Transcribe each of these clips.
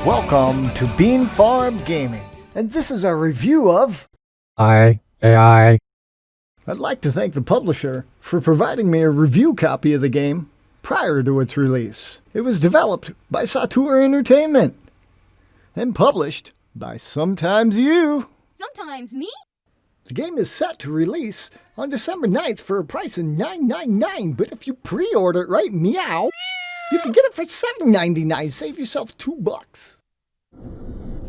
Welcome to Bean Farm Gaming, and this is our review of AI. I'd like to thank the publisher for providing me a review copy of the game prior to its release. It was developed by Satur Entertainment and published by Sometimes You. Sometimes me? The game is set to release on December 9th for a price of $9.99, but if you pre-order it right meow, you can get it for $7.99. Save yourself $2.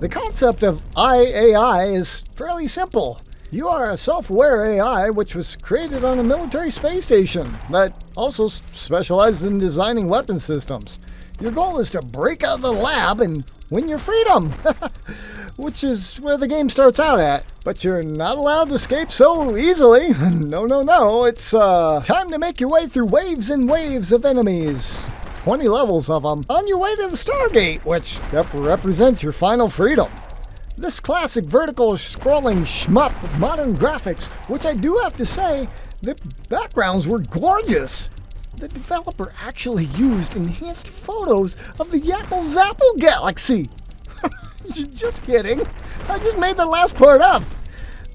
The concept of IAI is fairly simple. You are a self-aware AI which was created on a military space station that also specializes in designing weapon systems. Your goal is to break out of the lab and win your freedom, which is where the game starts out at. But you're not allowed to escape so easily. No. It's time to make your way through waves and waves of enemies. 20 levels of them on your way to the Stargate, which represents your final freedom. This classic vertical scrolling shmup with modern graphics, which I do have to say, the backgrounds were gorgeous. The developer actually used enhanced photos of the Yapple Zapple galaxy. Just kidding. I just made the last part up.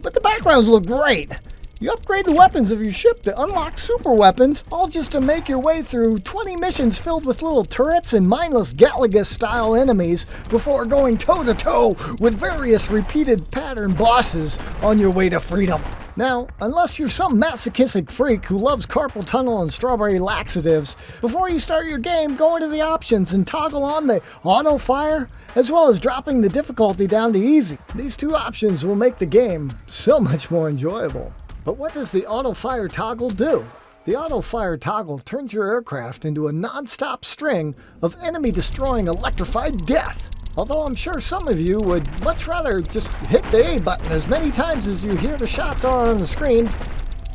But the backgrounds look great. You upgrade the weapons of your ship to unlock super weapons, all just to make your way through 20 missions filled with little turrets and mindless Galaga-style enemies before going toe-to-toe with various repeated pattern bosses on your way to freedom. Now, unless you're some masochistic freak who loves carpal tunnel and strawberry laxatives, before you start your game, go into the options and toggle on the auto fire, as well as dropping the difficulty down to easy. These two options will make the game so much more enjoyable. But what does the auto fire toggle do? The auto fire toggle turns your aircraft into a non-stop string of enemy destroying electrified death. Although I'm sure some of you would much rather just hit the A button as many times as you hear the shots are on the screen.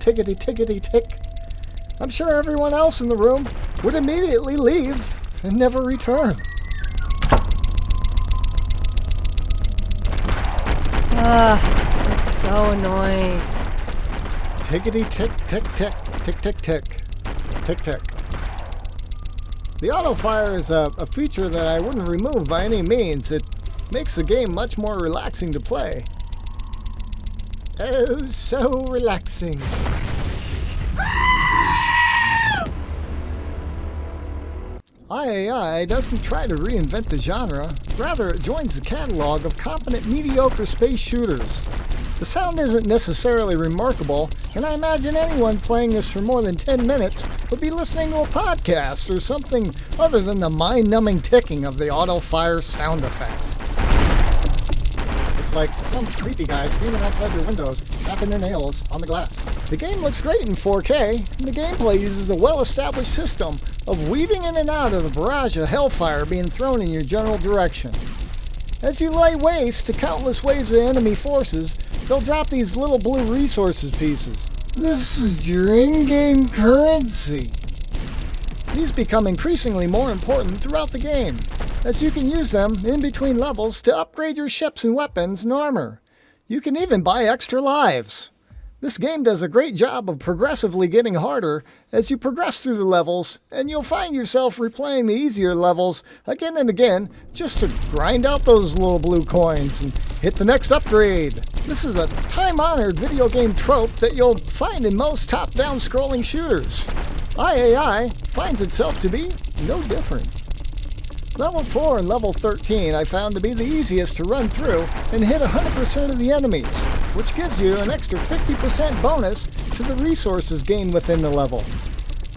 Tickety tickety tick. I'm sure everyone else in the room would immediately leave and never return. It's so annoying. Tickety tick tick tick tick tick tick tick tick. The auto fire is a feature that I wouldn't remove by any means. It makes the game much more relaxing to play. Oh, so relaxing. IAI doesn't try to reinvent the genre, rather it joins the catalog of competent mediocre space shooters. The sound isn't necessarily remarkable, and I imagine anyone playing this for more than 10 minutes would be listening to a podcast or something other than the mind-numbing ticking of the auto-fire sound effects. It's like some creepy guy screaming outside their windows, tapping their nails on the glass. The game looks great in 4K, and the gameplay uses a well-established system of weaving in and out of the barrage of hellfire being thrown in your general direction. As you lay waste to countless waves of enemy forces, they'll drop these little blue resources pieces. This is your in-game currency. These become increasingly more important throughout the game, as you can use them in between levels to upgrade your ships and weapons and armor. You can even buy extra lives. This game does a great job of progressively getting harder as you progress through the levels, and you'll find yourself replaying the easier levels again and again just to grind out those little blue coins and hit the next upgrade. This is a time-honored video game trope that you'll find in most top-down scrolling shooters. IAI finds itself to be no different. Level 4 and Level 13 I found to be the easiest to run through and hit 100% of the enemies, which gives you an extra 50% bonus to the resources gained within the level.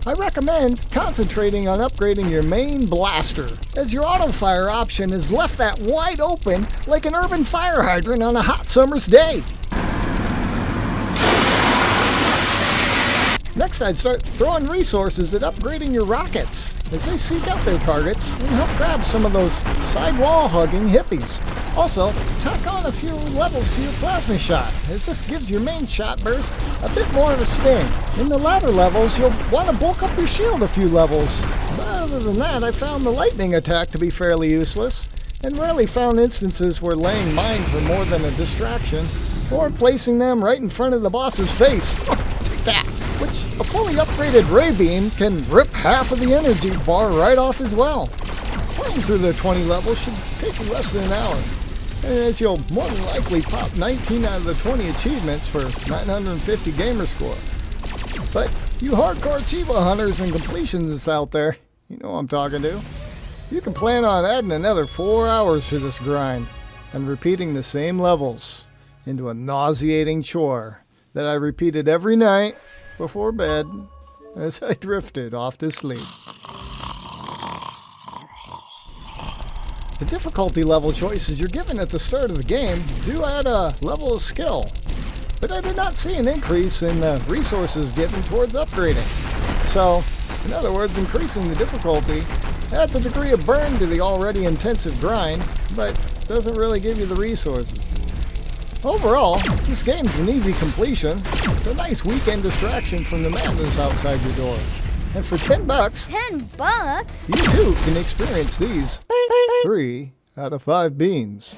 I recommend concentrating on upgrading your main blaster, as your auto-fire option is left that wide open like an urban fire hydrant on a hot summer's day. Next, I'd start throwing resources at upgrading your rockets, as they seek out their targets and help grab some of those sidewall-hugging hippies. Also, tack on a few levels to your plasma shot, as this gives your main shot burst a bit more of a sting. In the latter levels, you'll want to bulk up your shield a few levels. But other than that, I found the lightning attack to be fairly useless, and rarely found instances where laying mines were more than a distraction, or placing them right in front of the boss's face. That, which a fully upgraded ray beam can rip half of the energy bar right off as well. Playing through the 20 levels should take you less than an hour, and as you'll more than likely pop 19 out of the 20 achievements for 950 gamer score. But you hardcore Chivo hunters and completionists out there, you know who I'm talking to. You can plan on adding another 4 hours to this grind and repeating the same levels into a nauseating chore that I repeated every night before bed as I drifted off to sleep. The difficulty level choices you're given at the start of the game do add a level of skill, but I did not see an increase in the resources given towards upgrading. So, in other words, increasing the difficulty adds a degree of burn to the already intensive grind, but doesn't really give you the resources. Overall, this game's an easy completion. It's a nice weekend distraction from the madness outside your door. And for $10, $10? you too can experience these 3 out of 5 beans.